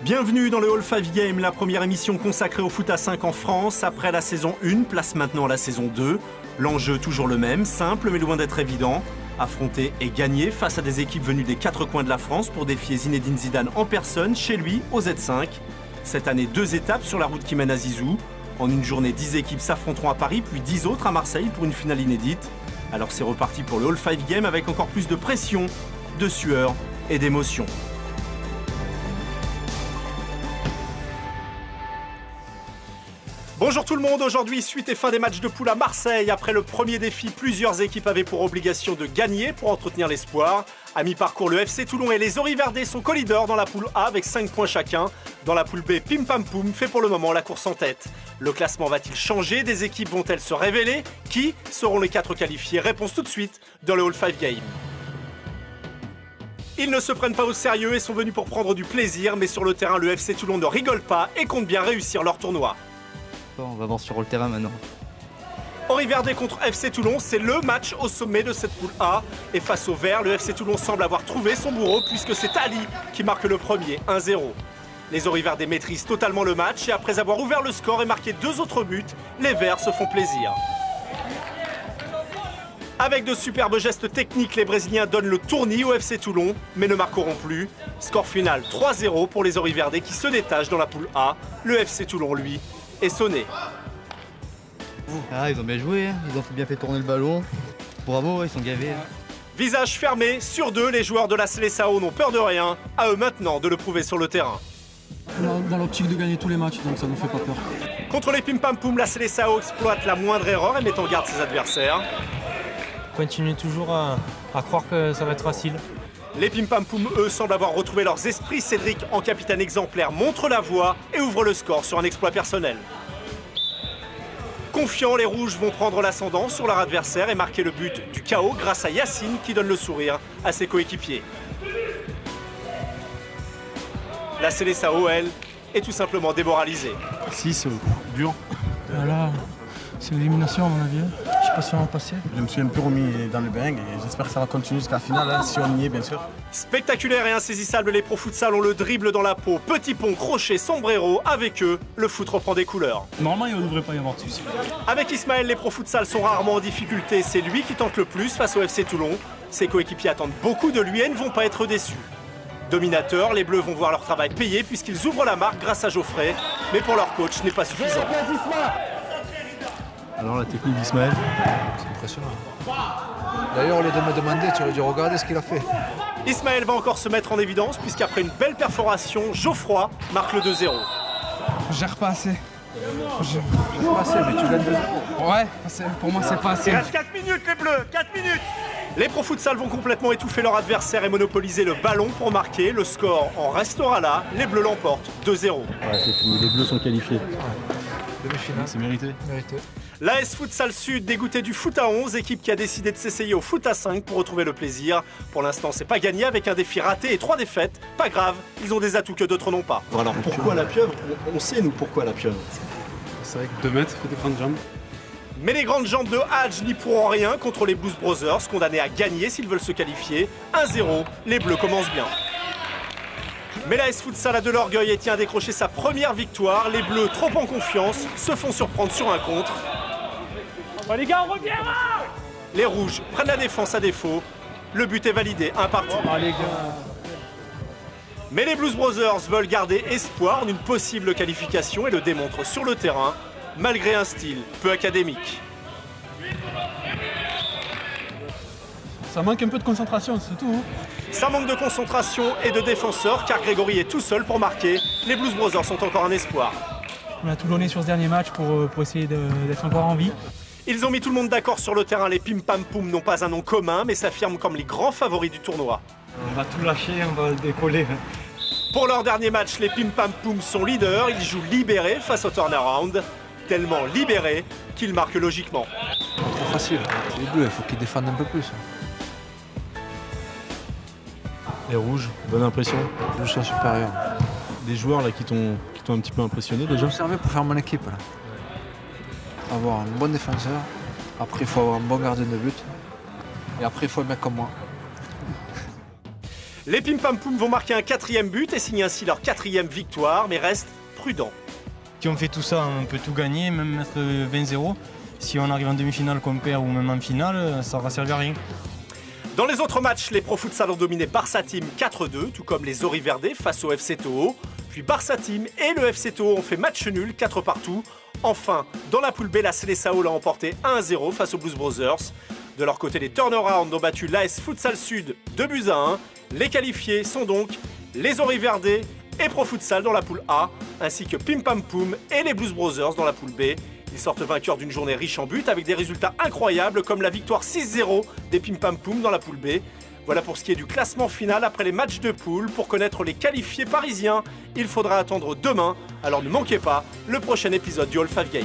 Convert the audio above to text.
Bienvenue dans le All 5 Game, la première émission consacrée au foot à 5 en France. Après la saison 1, place maintenant la saison 2. L'enjeu toujours le même, simple mais loin d'être évident. Affronter et gagner face à des équipes venues des 4 coins de la France pour défier Zinedine Zidane en personne, chez lui, au Z5. Cette année, 2 étapes sur la route qui mène à Zizou. En une journée, 10 équipes s'affronteront à Paris, puis 10 autres à Marseille pour une finale inédite. Alors c'est reparti pour le All 5 Game avec encore plus de pression, de sueur et d'émotion. Bonjour tout le monde, aujourd'hui suite et fin des matchs de poule à Marseille. Après le premier défi, plusieurs équipes avaient pour obligation de gagner pour entretenir l'espoir. À mi-parcours, le FC Toulon et les Oriverdais sont co-leaders dans la poule A avec 5 points chacun. Dans la poule B, Pim Pam Poum fait pour le moment la course en tête. Le classement va-t-il changer? Des équipes vont-elles se révéler? Qui seront les 4 qualifiés? Réponse tout de suite dans le All 5 Game. Ils ne se prennent pas au sérieux et sont venus pour prendre du plaisir, mais sur le terrain, le FC Toulon ne rigole pas et compte bien réussir leur tournoi. On va voir sur le terrain maintenant. Oriverdais contre FC Toulon, c'est le match au sommet de cette poule A. Et face au Vert, le FC Toulon semble avoir trouvé son bourreau puisque c'est Ali qui marque le premier, 1-0. Les Oriverdais maîtrisent totalement le match et après avoir ouvert le score et marqué 2 autres buts, les Verts se font plaisir. Avec de superbes gestes techniques, les Brésiliens donnent le tournis au FC Toulon, mais ne marqueront plus. Score final 3-0 pour les Oriverdais qui se détachent dans la poule A. Le FC Toulon, lui, est sonné. Ah, ils ont bien joué, ils ont bien fait tourner le ballon. Bravo, ils sont gavés. Visage fermé, sur 2, les joueurs de la Seleção n'ont peur de rien. À eux maintenant de le prouver sur le terrain. Dans l'optique de gagner tous les matchs, donc ça ne nous fait pas peur. Contre les Pim Pam Poum, la Seleção exploite la moindre erreur et met en garde ses adversaires. Continue toujours à croire que ça va être facile. Les Pim Pam Poum, eux, semblent avoir retrouvé leurs esprits. Cédric, en capitaine exemplaire, montre la voie et ouvre le score sur un exploit personnel. Confiants, les Rouges vont prendre l'ascendant sur leur adversaire et marquer le but du chaos grâce à Yacine qui donne le sourire à ses coéquipiers. La Seleção, elle, est tout simplement démoralisée. Si, c'est dur. Voilà, c'est l'élimination à mon avis. Je sais pas si on va passer. Je me suis un peu remis dans le bain et j'espère que ça va continuer jusqu'à la finale, si on y est bien sûr. Spectaculaire et insaisissable, les Pro Futsal ont le dribble dans la peau. Petit pont, crochet, sombrero, avec eux, le foot reprend des couleurs. Normalement, il ne devrait pas y avoir de soucis. Avec Ismaël, les Pro Futsal sont rarement en difficulté. C'est lui qui tente le plus face au FC Toulon. Ses coéquipiers attendent beaucoup de lui et ne vont pas être déçus. Dominateurs, les Bleus vont voir leur travail payé puisqu'ils ouvrent la marque grâce à Geoffrey. Mais pour leur coach, ce n'est pas suffisant. Alors la technique d'Ismaël, c'est impressionnant. D'ailleurs, au lieu de me demander, tu aurais dû regarder ce qu'il a fait. Ismaël va encore se mettre en évidence puisqu'après une belle perforation, Geoffroy marque le 2-0. Je gère pas assez. Pas assez, mais tu gagnes 2-0. Ouais, pour moi, c'est pas assez. Il reste 4 minutes, les Bleus, 4 minutes. Les Pro Futsal vont complètement étouffer leur adversaire et monopoliser le ballon pour marquer. Le score en restera là. Les Bleus l'emportent 2-0. ouais, c'est fini, les Bleus sont qualifiés. Demi-finale. C'est mérité. L'AS Futsal Sud, dégoûté du foot à 11, équipe qui a décidé de s'essayer au foot à 5 pour retrouver le plaisir. Pour l'instant, c'est pas gagné avec un défi raté et 3 défaites. Pas grave, ils ont des atouts que d'autres n'ont pas. Alors pourquoi la pieuvre? On sait nous pourquoi la pieuvre. C'est vrai que 2 mètres, fait des grandes jambes. Mais les grandes jambes de Hadj n'y pourront rien contre les Blues Brothers, condamnés à gagner s'ils veulent se qualifier. 1-0, les Bleus commencent bien. Mais l'AS Futsal a de l'orgueil et tient à décrocher sa première victoire. Les Bleus, trop en confiance, se font surprendre sur un contre. Oh les gars, on revient là. Les Rouges prennent la défense à défaut. Le but est validé, 1 partout. Oh les gars. Mais les Blues Brothers veulent garder espoir d'une possible qualification et le démontrent sur le terrain, malgré un style peu académique. Ça manque un peu de concentration, c'est tout. Ça manque de concentration et de défenseurs car Grégory est tout seul pour marquer. Les Blues Brothers sont encore un espoir. On a tout donné sur ce dernier match pour essayer d'être encore en vie. Ils ont mis tout le monde d'accord sur le terrain. Les Pim Pam Poum n'ont pas un nom commun mais s'affirment comme les grands favoris du tournoi. On va tout lâcher, on va décoller. Pour leur dernier match, les Pim Pam Poum sont leaders. Ils jouent libérés face au turnaround. Tellement libérés qu'ils marquent logiquement. Trop facile. C'est les Bleus, il faut qu'ils défendent un peu plus. Les rouges, bonne impression. Je suis supérieur. Des joueurs là qui t'ont un petit peu impressionné J'ai déjà. observé pour faire mon équipe là. Avoir un bon défenseur. Après, il faut avoir un bon gardien de but. Et après, il faut un mec comme moi. Les Pim Pam Poum vont marquer un 4e but et signer ainsi leur 4e victoire, mais restent prudents. Si on fait tout ça, on peut tout gagner, même mettre 20-0. Si on arrive en demi-finale qu'on perd ou même en finale, ça ne va servir à rien. Dans les autres matchs, les Pro Futsal ont dominé Barça Team 4-2, tout comme les Oriverde face au FC Toho. Puis Barça Team et le FC Toho ont fait match nul 4 partout. Enfin, dans la poule B, la Seleção l'a emporté 1-0 face aux Blues Brothers. De leur côté, les Turnaround ont battu l'AS Futsal Sud 2-1. Les qualifiés sont donc les Oriverde et Pro Futsal dans la poule A, ainsi que Pim Pam Poum et les Blues Brothers dans la poule B. Ils sortent vainqueurs d'une journée riche en buts avec des résultats incroyables comme la victoire 6-0 des Pim Pam Poum dans la poule B. Voilà pour ce qui est du classement final après les matchs de poule. Pour connaître les qualifiés parisiens, il faudra attendre demain. Alors ne manquez pas le prochain épisode du All 5 Game.